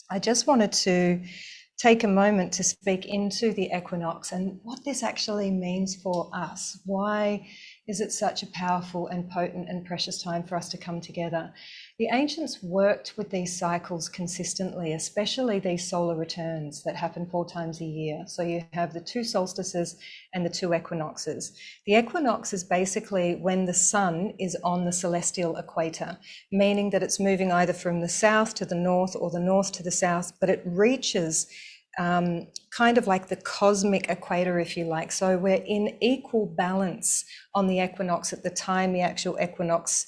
I just wanted to take a moment to speak into the equinox and what this actually means for us. Why is it such a powerful and potent and precious time for us to come together? The ancients worked with these cycles consistently, especially these solar returns that happen 4 times a year. So you have the 2 solstices and the 2 equinoxes. The equinox is basically when the sun is on the celestial equator, meaning that it's moving either from the south to the north or the north to the south, but it reaches kind of like the cosmic equator, if you like. So we're in equal balance on the equinox at the time the actual equinox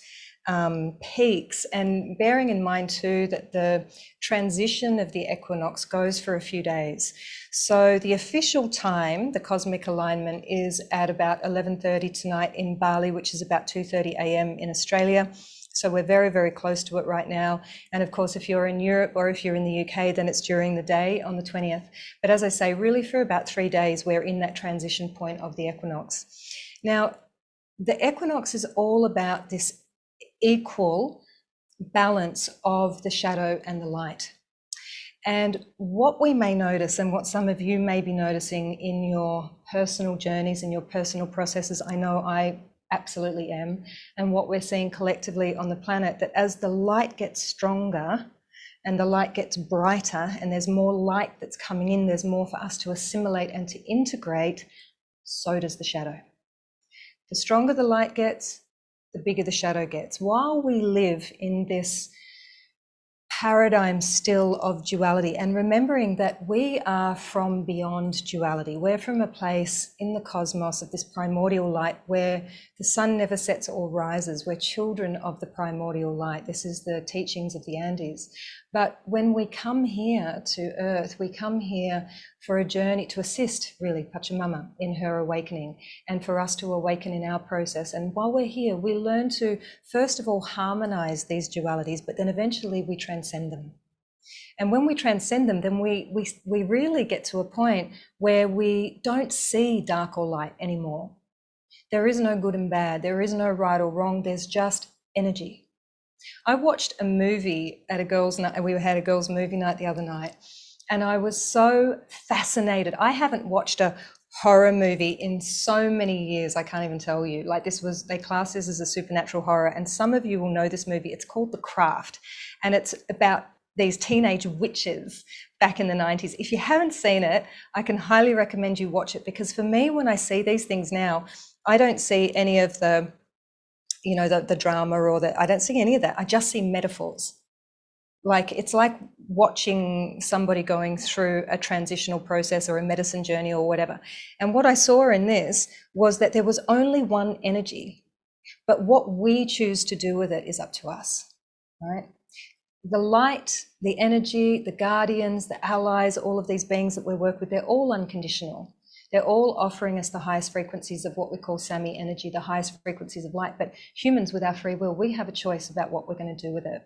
peaks, and bearing in mind too that the transition of the equinox goes for a few days. So the official time, the cosmic alignment, is at about 11:30 tonight in Bali, which is about 2:30 a.m. in Australia. So we're very, very close to it right now. And of course, if you're in Europe or if you're in the UK, then it's during the day on the 20th. But as I say, really for about 3 days, we're in that transition point of the equinox. Now, the equinox is all about this equal balance of the shadow and the light. And what we may notice, and what some of you may be noticing in your personal journeys and your personal processes, I know I absolutely am, and what we're seeing collectively on the planet, that as the light gets stronger and the light gets brighter and there's more light that's coming in, there's more for us to assimilate and to integrate, so does the shadow. The stronger the light gets, the bigger the shadow gets. While we live in this paradigm still of duality, and remembering that we are from beyond duality. We're from a place in the cosmos of this primordial light where the sun never sets or rises. We're children of the primordial light. This is the teachings of the Andes. But when we come here to Earth, we come here for a journey to assist, really, Pachamama in her awakening, and for us to awaken in our process. And while we're here, we learn to, first of all, harmonize these dualities, but then eventually we transcend them. And when we transcend them, then we really get to a point where we don't see dark or light anymore. There is no good and bad. There is no right or wrong. There's just energy. I watched a movie at a girls' night. We had a girls' movie night the other night, and I was so fascinated. I haven't watched a horror movie in so many years, I can't even tell you. Like, this was, they class this as a supernatural horror, and some of you will know this movie. It's called The Craft, and it's about these teenage witches back in the 90s. If you haven't seen it, I can highly recommend you watch it, because for me, when I see these things now, I don't see any of the the drama or I don't see any of that. I just see metaphors. Like, it's like watching somebody going through a transitional process or a medicine journey or whatever. And what I saw in this was that there was only one energy, but what we choose to do with it is up to us, right? The light, the energy, the guardians, the allies, all of these beings that we work with, they're all unconditional. They're all offering us the highest frequencies of what we call Sami energy, the highest frequencies of light. But humans, with our free will, we have a choice about what we're going to do with it.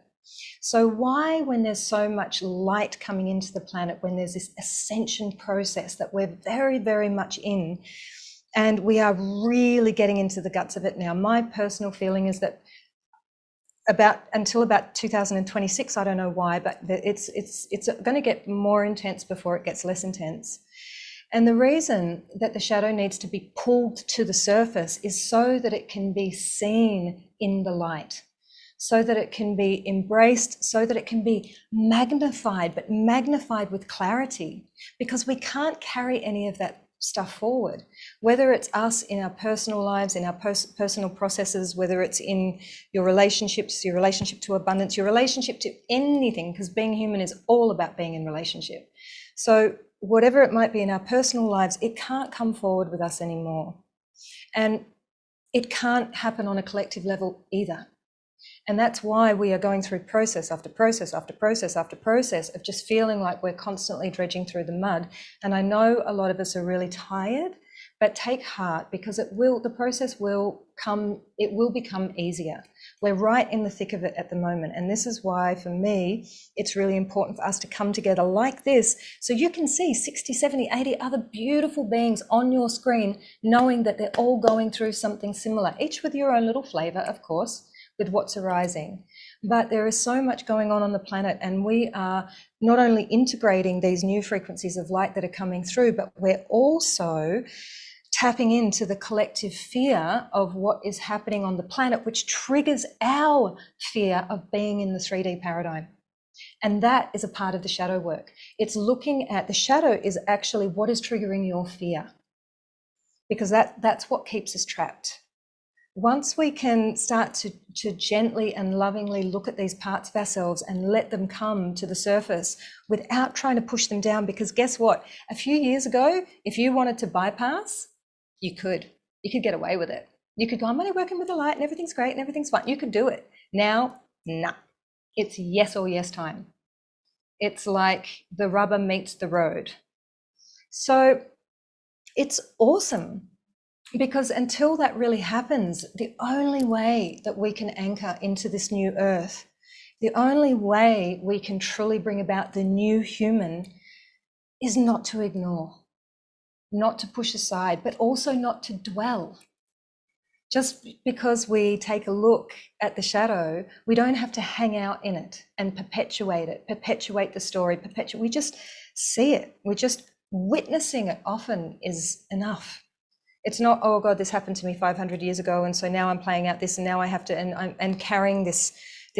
So why, when there's so much light coming into the planet, when there's this ascension process that we're very, very much in, and we are really getting into the guts of it now, my personal feeling is that until about 2026, I don't know why, but it's going to get more intense before it gets less intense. And the reason that the shadow needs to be pulled to the surface is so that it can be seen in the light, so that it can be embraced, so that it can be magnified, but magnified with clarity, because we can't carry any of that stuff forward, whether it's us in our personal lives, in our personal processes, whether it's in your relationships, your relationship to abundance, your relationship to anything, because being human is all about being in relationship. So whatever it might be in our personal lives, it can't come forward with us anymore. And it can't happen on a collective level either. And that's why we are going through process after process after process after process of just feeling like we're constantly dredging through the mud. And I know a lot of us are really tired, but take heart, because the process will come, it will become easier. We're right in the thick of it at the moment. And this is why, for me, it's really important for us to come together like this, so you can see 60, 70, 80 other beautiful beings on your screen, knowing that they're all going through something similar, each with your own little flavor, of course, with what's arising. But there is so much going on the planet, and we are not only integrating these new frequencies of light that are coming through, but we're also tapping into the collective fear of what is happening on the planet, which triggers our fear of being in the 3D paradigm. And that is a part of the shadow work. It's looking at the shadow is actually what is triggering your fear, because that's what keeps us trapped. Once we can start to gently and lovingly look at these parts of ourselves and let them come to the surface without trying to push them down, because guess what? A few years ago, if you wanted to bypass, you could get away with it. You could go, I'm only working with the light and everything's great and everything's fine. You could do it. Now, nah, it's yes or yes time. It's like the rubber meets the road. So it's awesome, because until that really happens, the only way that we can anchor into this new earth, the only way we can truly bring about the new human is not to ignore, not to push aside, but also not to dwell. Just because we take a look at the shadow, we don't have to hang out in it and perpetuate the story, we just see it. We're just witnessing it often is enough. It's not, oh God, this happened to me 500 years ago, and so now I'm playing out this, and now I have to, and carrying this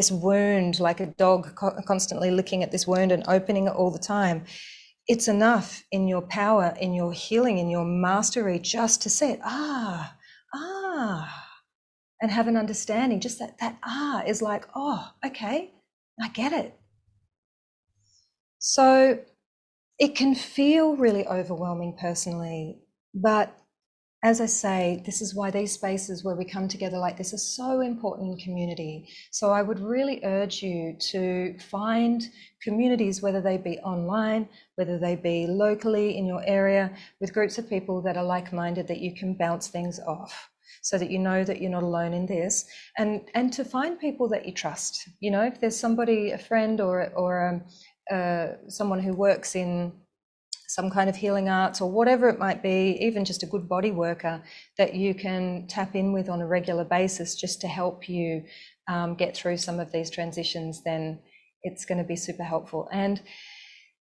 wound like a dog, constantly looking at this wound and opening it all the time. It's enough in your power, in your healing, in your mastery, just to say it, and have an understanding. Just that is like, oh, okay, I get it. So it can feel really overwhelming personally, but as I say, this is why these spaces where we come together like this are so important in community. So I would really urge you to find communities, whether they be online, whether they be locally in your area, with groups of people that are like-minded, that you can bounce things off, so that you know that you're not alone in this, and to find people that you trust. You know, if there's somebody, a friend or someone who works in some kind of healing arts or whatever it might be, even just a good body worker that you can tap in with on a regular basis just to help you get through some of these transitions, then it's going to be super helpful. And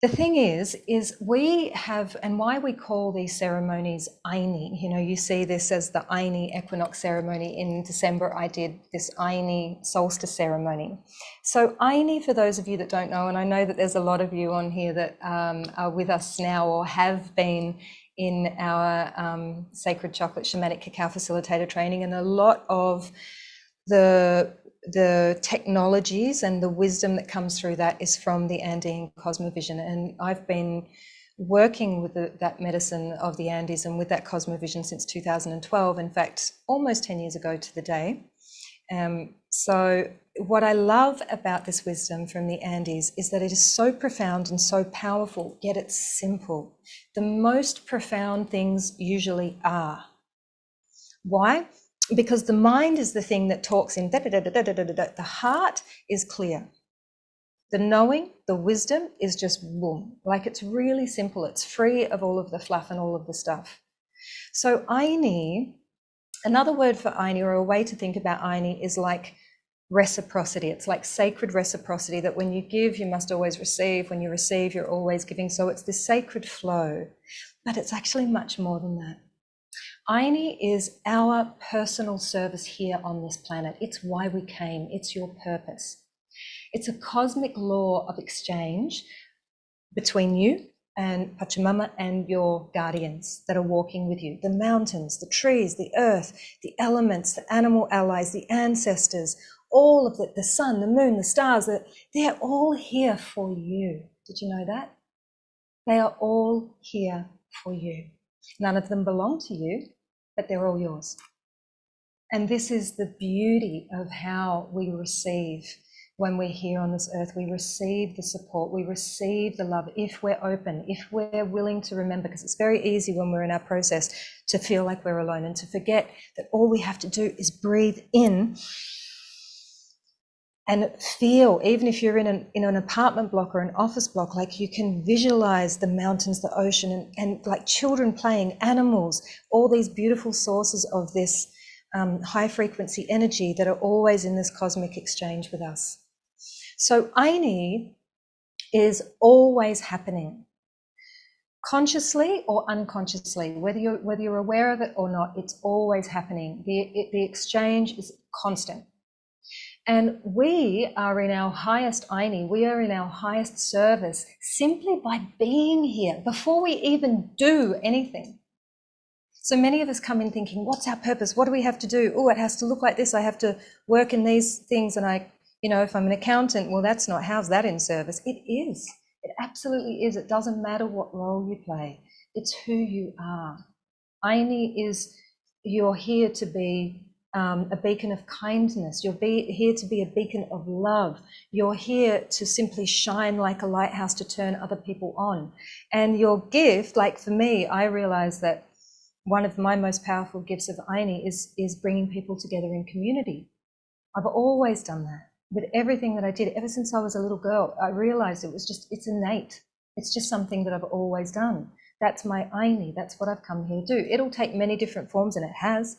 the thing is we have, and why we call these ceremonies AYNI, you know, you see this as the AYNI Equinox Ceremony. In December, I did this AYNI Solstice Ceremony. So AYNI, for those of you that don't know, and I know that there's a lot of you on here that are with us now or have been in our Sacred Chocolate Shamanic Cacao Facilitator training, and a lot of the technologies and the wisdom that comes through that is from the Andean Cosmovision. And I've been working with that medicine of the Andes and with that Cosmovision since 2012, in fact, almost 10 years ago to the day. So what I love about this wisdom from the Andes is that it is so profound and so powerful, yet it's simple. The most profound things usually are. Why? Because the mind is the thing that talks in da-da-da-da-da-da-da. The heart is clear. The knowing, the wisdom is just boom. Like, it's really simple. It's free of all of the fluff and all of the stuff. So AYNI, another word for AYNI, or a way to think about AYNI, is like reciprocity. It's like sacred reciprocity, that when you give, you must always receive. When you receive, you're always giving. So it's this sacred flow, but it's actually much more than that. AYNI is our personal service here on this planet. It's why we came. It's your purpose. It's a cosmic law of exchange between you and Pachamama and your guardians that are walking with you. The mountains, the trees, the earth, the elements, the animal allies, the ancestors, all of it, the sun, the moon, the stars, they're all here for you. Did you know that? They are all here for you. None of them belong to you, but they're all yours. And this is the beauty of how we receive when we're here on this earth. We receive the support, we receive the love, if we're open, if we're willing to remember, because it's very easy when we're in our process to feel like we're alone and to forget that all we have to do is breathe in and feel. Even if you're in an apartment block or an office block, like, you can visualize the mountains, the ocean, and like children playing, animals, all these beautiful sources of this high frequency energy that are always in this cosmic exchange with us. So AYNI is always happening, consciously or unconsciously, whether you're aware of it or not, it's always happening. The exchange is constant. And we are in our highest AYNI, we are in our highest service simply by being here before we even do anything. So many of us come in thinking, what's our purpose? What do we have to do? Oh, it has to look like this. I have to work in these things. And if I'm an accountant, well, that's not, how's that in service? It is. It absolutely is. It doesn't matter what role you play. It's who you are. AYNI is, you're here to be a beacon of kindness. You're here to be a beacon of love. You're here to simply shine like a lighthouse to turn other people on. And your gift, like for me, I realized that one of my most powerful gifts of AYNI is bringing people together in community. I've always done that with everything that I did. Ever since I was a little girl, I realized it's innate. It's just something that I've always done. That's my AYNI. That's what I've come here to do. It'll take many different forms, and it has.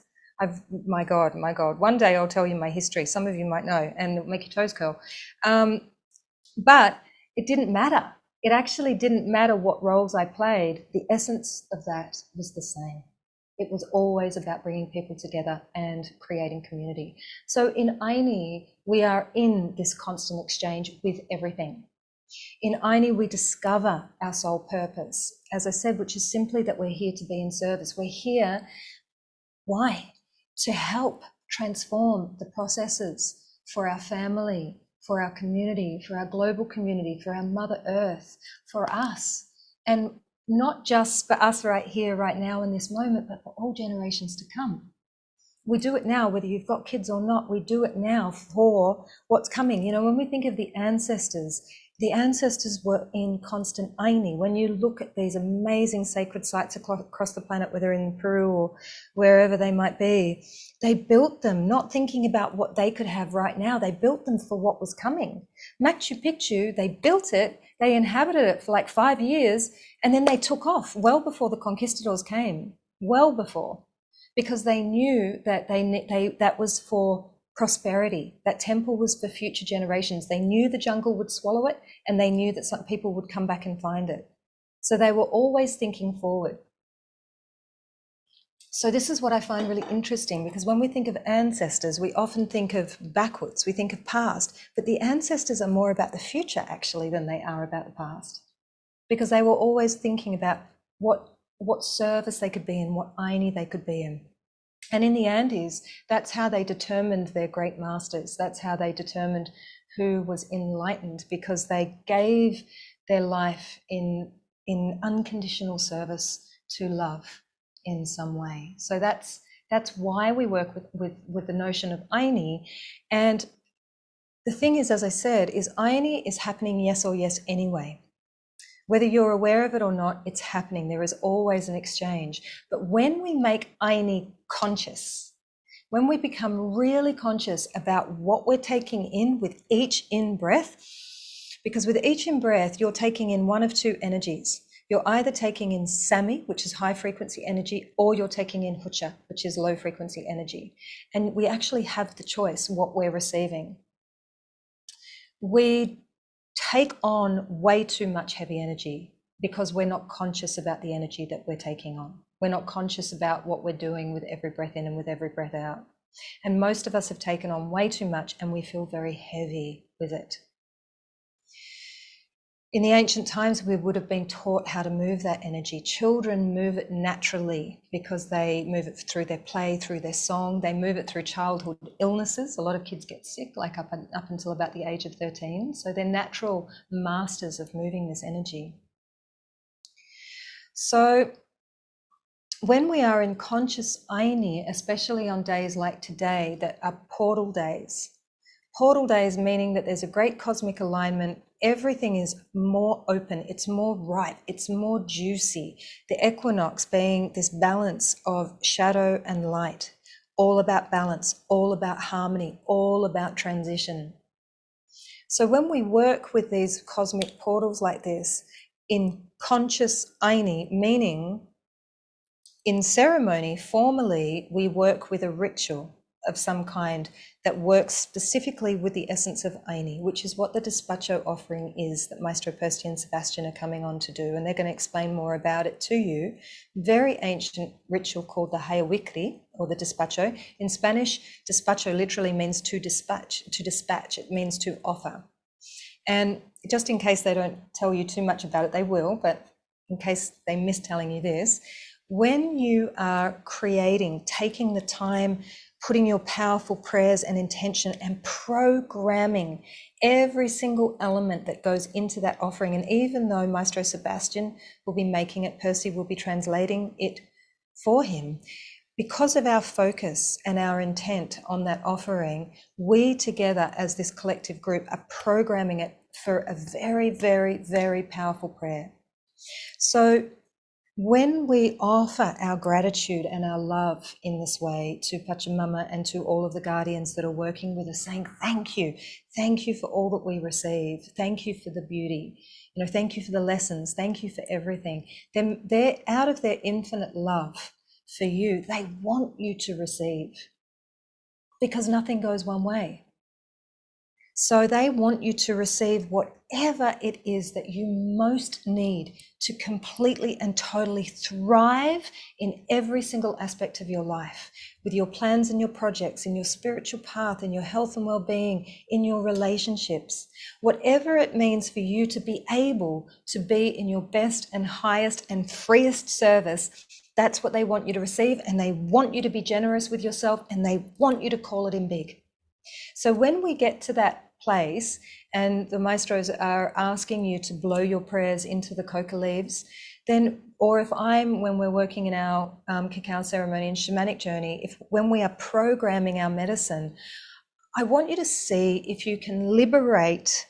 My God. One day I'll tell you my history. Some of you might know, and it'll make your toes curl. But it didn't matter. It actually didn't matter what roles I played. The essence of that was the same. It was always about bringing people together and creating community. So in AYNI, we are in this constant exchange with everything. In AYNI, we discover our soul purpose, as I said, which is simply that we're here to be in service. We're here, why? To help transform the processes for our family, for our community, for our global community, for our Mother Earth, for us. And not just for us right here, right now in this moment, but for all generations to come. We do it now, whether you've got kids or not, we do it now for what's coming. When we think of the ancestors were in constant AYNI. When you look at these amazing sacred sites across the planet, whether in Peru or wherever they might be, they built them not thinking about what they could have right now. They built them for what was coming. Machu Picchu, they built it, they inhabited it for like 5 years, and then they took off well before the conquistadors came, well before, because they knew that that was for prosperity. That temple was for future generations. They knew the jungle would swallow it, and they knew that some people would come back and find it. So they were always thinking forward. So this is what I find really interesting, because when we think of ancestors, we often think of backwards, we think of past, but the ancestors are more about the future actually than they are about the past, because they were always thinking about what service they could be in, what AYNI they could be in. And in the Andes, that's how they determined their great masters. That's how they determined who was enlightened, because they gave their life in unconditional service to love in some way. So that's why we work with the notion of AYNI. And the thing is, as I said, is AYNI is happening yes or yes anyway. Whether you're aware of it or not, it's happening. There is always an exchange. But when we make AYNI conscious, when we become really conscious about what we're taking in with each in-breath, because with each in-breath, you're taking in one of two energies. You're either taking in Sami, which is high frequency energy, or you're taking in Hucha, which is low frequency energy. And we actually have the choice what we're receiving. We take on way too much heavy energy because we're not conscious about the energy that we're taking on. We're not conscious about what we're doing with every breath in and with every breath out. And most of us have taken on way too much, and we feel very heavy with it. In the ancient times, we would have been taught how to move that energy. Children move it naturally because they move it through their play, through their song. They move it through childhood illnesses. A lot of kids get sick, like up until about the age of 13. So they're natural masters of moving this energy. So when we are in conscious AYNI, especially on days like today that are portal days meaning that there's a great cosmic alignment, everything is more open, it's more ripe, it's more juicy. The equinox being this balance of shadow and light, all about balance, all about harmony, all about transition. So when we work with these cosmic portals like this in conscious AYNI, meaning in ceremony, formally, we work with a ritual. of some kind that works specifically with the essence of AYNI, which is what the despacho offering is that Maestro Persti and Sebastian are coming on to do. And they're going to explain more about it to you. Very ancient ritual called the Hayawikri, or the despacho. In Spanish, despacho literally means to dispatch. It means to offer. And just in case they don't tell you too much about it, they will, but in case they miss telling you this, when you are creating, taking the time, putting your powerful prayers and intention and programming every single element that goes into that offering, and even though Maestro Sebastian will be making it, Percy will be translating it for him, because of our focus and our intent on that offering, we together as this collective group are programming it for a very, very, very powerful prayer. So when we offer our gratitude and our love in this way to Pachamama and to all of the guardians that are working with us, saying thank you for all that we receive, thank you for the beauty, thank you for the lessons, thank you for everything, then they're out of their infinite love for you, they want you to receive, because nothing goes one way. So they want you to receive whatever it is that you most need to completely and totally thrive in every single aspect of your life, with your plans and your projects, in your spiritual path, in your health and well-being, in your relationships, whatever it means for you to be able to be in your best and highest and freest service. That's what they want you to receive, and they want you to be generous with yourself, and they want you to call it in big. So when we get to that place and the maestros are asking you to blow your prayers into the coca leaves, then, or when we're working in our cacao ceremony and shamanic journey, when we are programming our medicine, I want you to see if you can liberate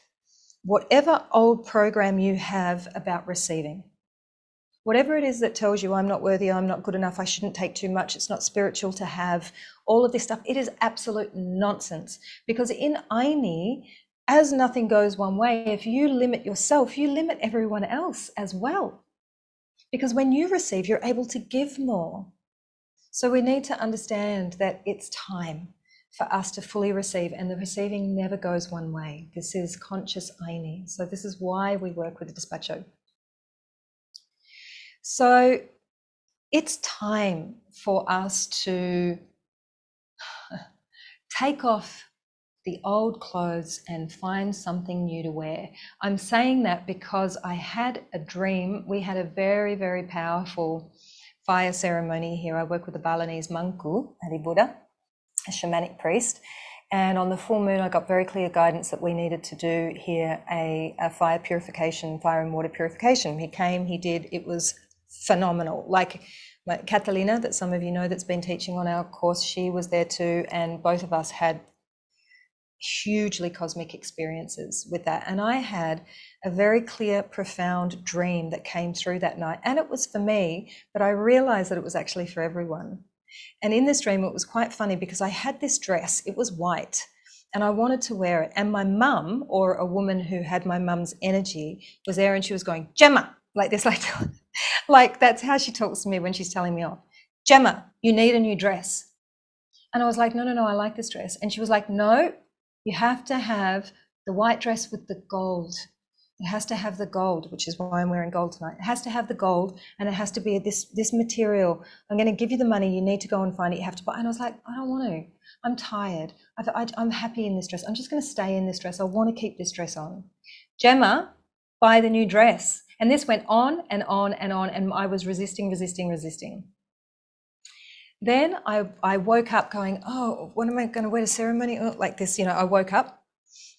whatever old program you have about receiving. Whatever it is that tells you I'm not worthy, I'm not good enough, I shouldn't take too much, it's not spiritual to have all of this stuff, it is absolute nonsense. Because in AYNI, as nothing goes one way, if you limit yourself, you limit everyone else as well. Because when you receive, you're able to give more. So we need to understand that it's time for us to fully receive, and the receiving never goes one way. This is conscious AYNI. So this is why we work with the despacho. So it's time for us to take off the old clothes and find something new to wear. I'm saying that because I had a dream. We had a very, very powerful fire ceremony here. I work with the Balinese Mangku, Hari Buddha, a shamanic priest. And on the full moon, I got very clear guidance that we needed to do here a fire purification, fire and water purification. He came, he did, it was phenomenal. Like Catalina, that some of you know, that's been teaching on our course, she was there too, and both of us had hugely cosmic experiences with that. And I had a very clear, profound dream that came through that night, and it was for me, but I realized that it was actually for everyone. And in this dream, it was quite funny because I had this dress, it was white, and I wanted to wear it. And my mum, or a woman who had my mum's energy, was there, and she was going, Gemma, like this, like that's how she talks to me when she's telling me off. Gemma, you need a new dress. And I was like, no, I like this dress. And she was like, no, you have to have the white dress with the gold. It has to have the gold, which is why I'm wearing gold tonight. It has to have the gold, and it has to be this material. I'm going to give you the money. You need to go and find it. You have to buy. And I was like, I don't want to. I'm tired. I'm happy in this dress. I'm just going to stay in this dress. I want to keep this dress on. Gemma, buy the new dress. And this went on and on and on, and I was resisting. Then I woke up going, oh, what am I going to wear to ceremony? Oh, like this, I woke up.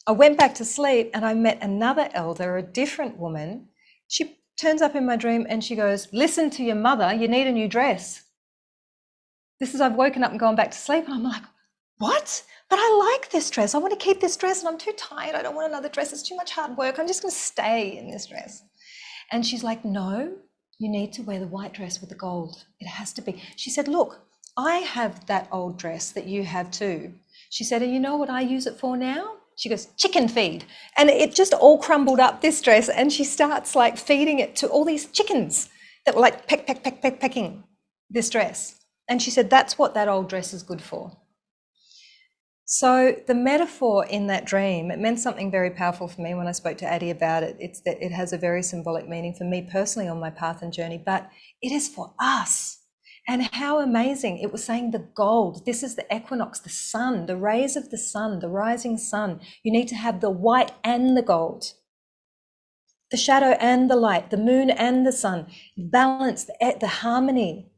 I went back to sleep, and I met another elder, a different woman. She turns up in my dream and she goes, listen to your mother, you need a new dress. This is, I've woken up and gone back to sleep, and I'm like, what? But I like this dress. I want to keep this dress, and I'm too tired. I don't want another dress. It's too much hard work. I'm just going to stay in this dress. And she's like, no, you need to wear the white dress with the gold. It has to be. She said, look, I have that old dress that you have too. She said, and you know what I use it for now? She goes, chicken feed. And it just all crumbled up, this dress, and she starts like feeding it to all these chickens that were like pecking this dress. And she said, that's what that old dress is good for. So the metaphor in that dream, it meant something very powerful for me when I spoke to Addie about it. It's that it has a very symbolic meaning for me personally on my path and journey, but it is for us. And how amazing. It was saying the gold, this is the equinox, the sun, the rays of the sun, the rising sun. You need to have the white and the gold, the shadow and the light, the moon and the sun, balance, the harmony.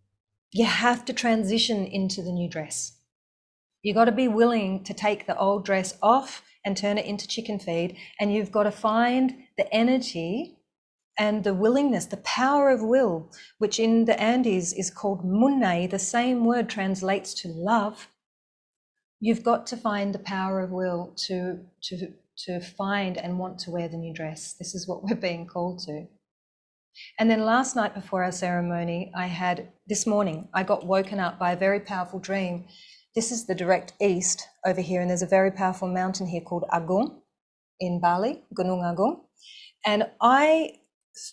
You have to transition into the new dress. You got to be willing to take the old dress off and turn it into chicken feed. And you've got to find the energy and the willingness, the power of will, which in the Andes is called munai. The same word translates to love. You've got to find the power of will to find and want to wear the new dress. This is what we're being called to. And then last night before our ceremony, this morning, I got woken up by a very powerful dream. This is the direct east over here, and there's a very powerful mountain here called Agung in Bali, Gunung Agung. And I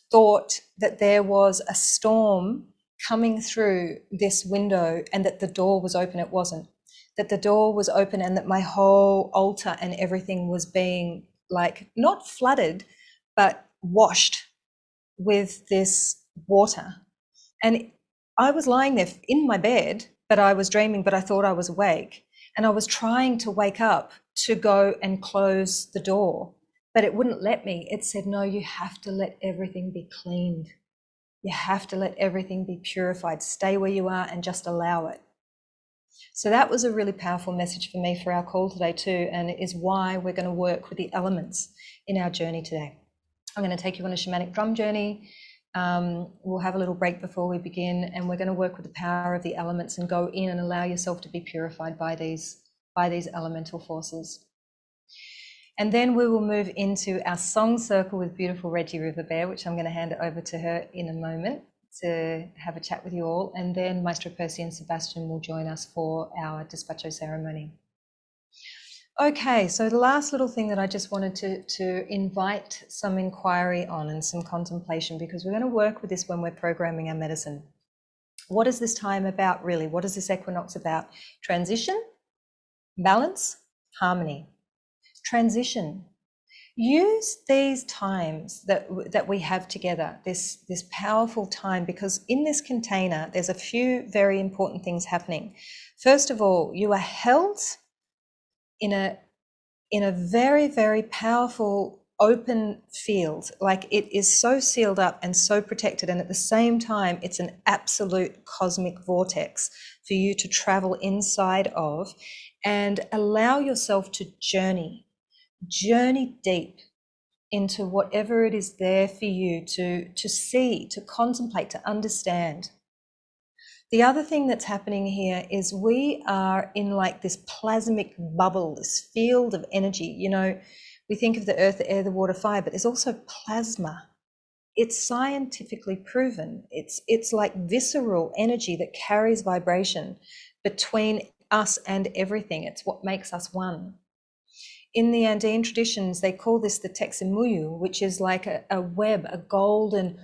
thought that there was a storm coming through this window and that the door was open. It wasn't. That the door was open and that my whole altar and everything was being like not flooded, but washed with this water. And I was lying there in my bed, but I was dreaming, but I thought I was awake. And I was trying to wake up to go and close the door, but it wouldn't let me. It said, no, you have to let everything be cleaned. You have to let everything be purified. Stay where you are and just allow it. So that was a really powerful message for me for our call today too, and it is why we're going to work with the elements in our journey today. I'm going to take you on a shamanic drum journey. We'll have a little break before we begin, and we're going to work with the power of the elements and go in and allow yourself to be purified by these elemental forces. And then we will move into our song circle with beautiful Reggie River Bear, which I'm going to hand it over to her in a moment to have a chat with you all. And then Maestro Percy and Sebastian will join us for our despacho ceremony. Okay, so the last little thing that I just wanted to invite some inquiry on and some contemplation, because we're going to work with this when we're programming our medicine. What is this time about really? What is this equinox about? Transition, balance, harmony. Transition. Use these times that we have together, this powerful time, because in this container, there's a few very important things happening. First of all, you are held in a very, very powerful open field. Like, it is so sealed up and so protected, and at the same time it's an absolute cosmic vortex for you to travel inside of and allow yourself to journey deep into whatever it is there for you to see, to contemplate, to understand. The other thing that's happening here is we are in like this plasmic bubble, this field of energy. You know, we think of the earth, the air, the water, fire, but there's also plasma. It's scientifically proven. It's like visceral energy that carries vibration between us and everything. It's what makes us one. In the Andean traditions, they call this the Texemuyu, which is like a web, a golden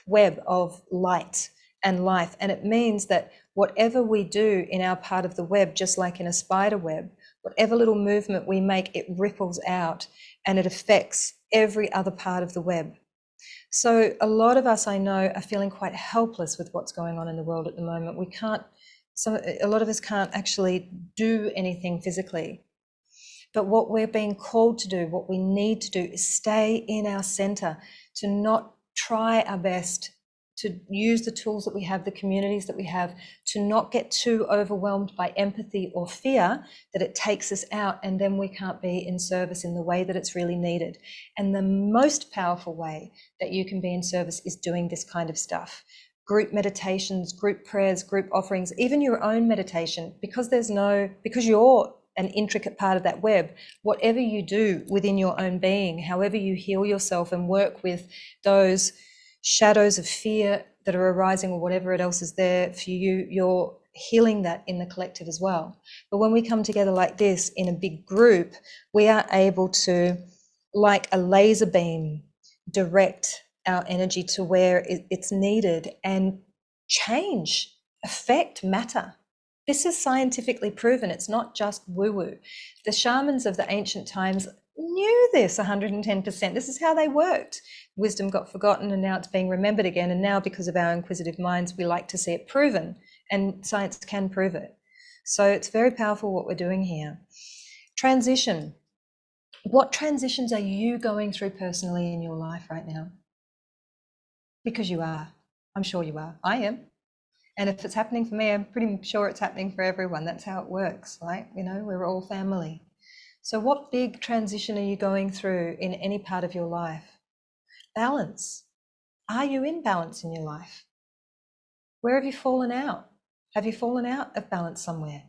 web of light and life. And it means that whatever we do in our part of the web, just like in a spider web, whatever little movement we make, it ripples out and it affects every other part of the web. So a lot of us, I know, are feeling quite helpless with what's going on in the world at the moment. A lot of us can't actually do anything physically. But what we're being called to do, what we need to do, is stay in our center, to not try our best, to use the tools that we have, the communities that we have, to not get too overwhelmed by empathy or fear that it takes us out and then we can't be in service in the way that it's really needed. And the most powerful way that you can be in service is doing this kind of stuff. Group meditations, group prayers, group offerings, even your own meditation, because you're an intricate part of that web. Whatever you do within your own being, however you heal yourself and work with those shadows of fear that are arising or whatever else is there for you, you're healing that in the collective as well. But when we come together like this in a big group, we are able to, like a laser beam, direct our energy to where it's needed and change, affect matter. This is scientifically proven. It's not just woo-woo. The shamans of the ancient times knew this 110%. This is how they worked. Wisdom got forgotten and now it's being remembered again. And now, because of our inquisitive minds, we like to see it proven, and science can prove it. So it's very powerful what we're doing here. Transition. What transitions are you going through personally in your life right now? Because you are. I'm sure you are. I am. And if it's happening for me, I'm pretty sure it's happening for everyone. That's how it works, right? You know, we're all family. So what big transition are you going through in any part of your life? Balance. Are you in balance in your life? Where have you fallen out? Have you fallen out of balance somewhere?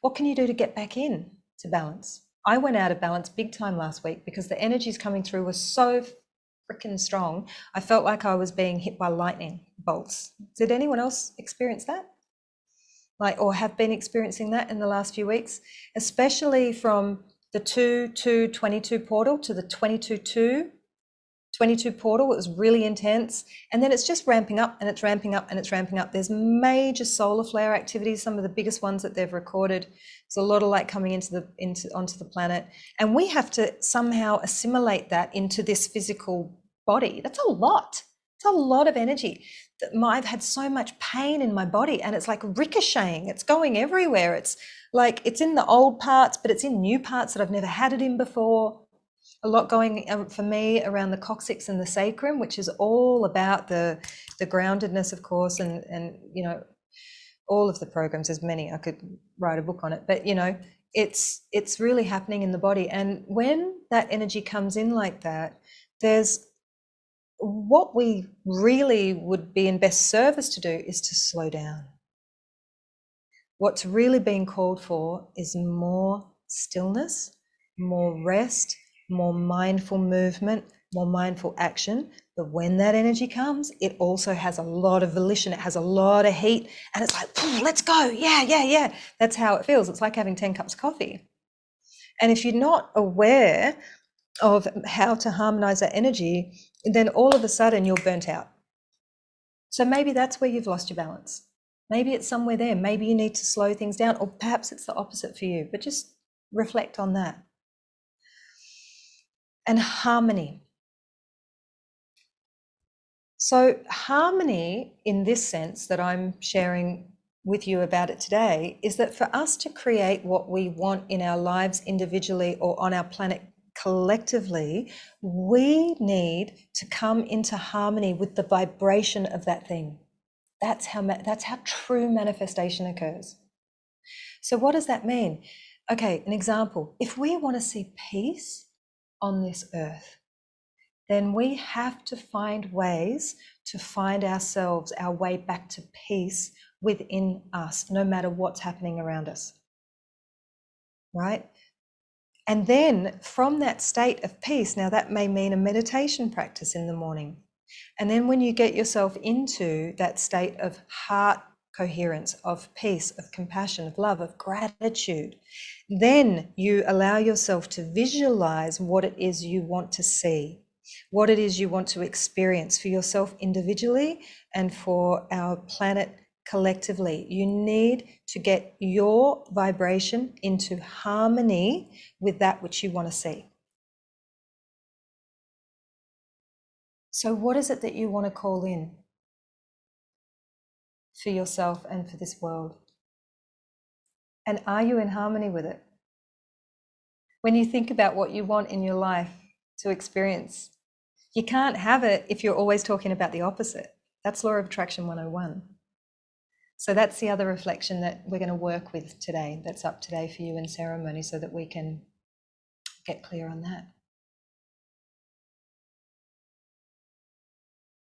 What can you do to get back in to balance? I went out of balance big time last week because the energies coming through were so freaking strong. I felt like I was being hit by lightning bolts. Did anyone else experience that? Like, or have been experiencing that in the last few weeks, especially from the 2-2-22 portal to the 22-2 22 portal. It was really intense, and then it's just ramping up and it's ramping up and it's ramping up. There's major solar flare activities, some of the biggest ones that they've recorded. There's a lot of light coming onto the planet, and we have to somehow assimilate that into this physical body. That's a lot. It's a lot of energy. I've had so much pain in my body, and it's like ricocheting. It's going everywhere. It's like it's in the old parts, but it's in new parts that I've never had it in before. A lot going for me around the coccyx and the sacrum, which is all about the groundedness, of course, and you know, all of the programs. There's many. I could write a book on it, but you know, it's really happening in the body. And when that energy comes in like that, there's what we really would be in best service to do is to slow down. What's really being called for is more stillness, more rest, more mindful movement, more mindful action. But when that energy comes, it also has a lot of volition. It has a lot of heat, and it's like, let's go. Yeah. That's how it feels. It's like having 10 cups of coffee. And if you're not aware of how to harmonize that energy, then all of a sudden you're burnt out. So maybe that's where you've lost your balance. Maybe it's somewhere there. Maybe you need to slow things down, or perhaps it's the opposite for you, but just reflect on that. And harmony. So harmony, in this sense that I'm sharing with you about it today, is that for us to create what we want in our lives individually or on our planet collectively, we need to come into harmony with the vibration of that thing. That's how true manifestation occurs. So what does that mean? Okay, an example. If we want to see peace on this earth, then we have to find ways to find ourselves, our way back to peace within us, no matter what's happening around us, right? And then from that state of peace, now that may mean a meditation practice in the morning. And then when you get yourself into that state of heart coherence, of peace, of compassion, of love, of gratitude, then you allow yourself to visualize what it is you want to see, what it is you want to experience for yourself individually and for our planet collectively. You need to get your vibration into harmony with that which you want to see. So what is it that you want to call in for yourself and for this world? And are you in harmony with it? When you think about what you want in your life to experience, you can't have it if you're always talking about the opposite. That's Law of Attraction 101. So that's the other reflection that we're going to work with today, that's up today for you in ceremony, so that we can get clear on that.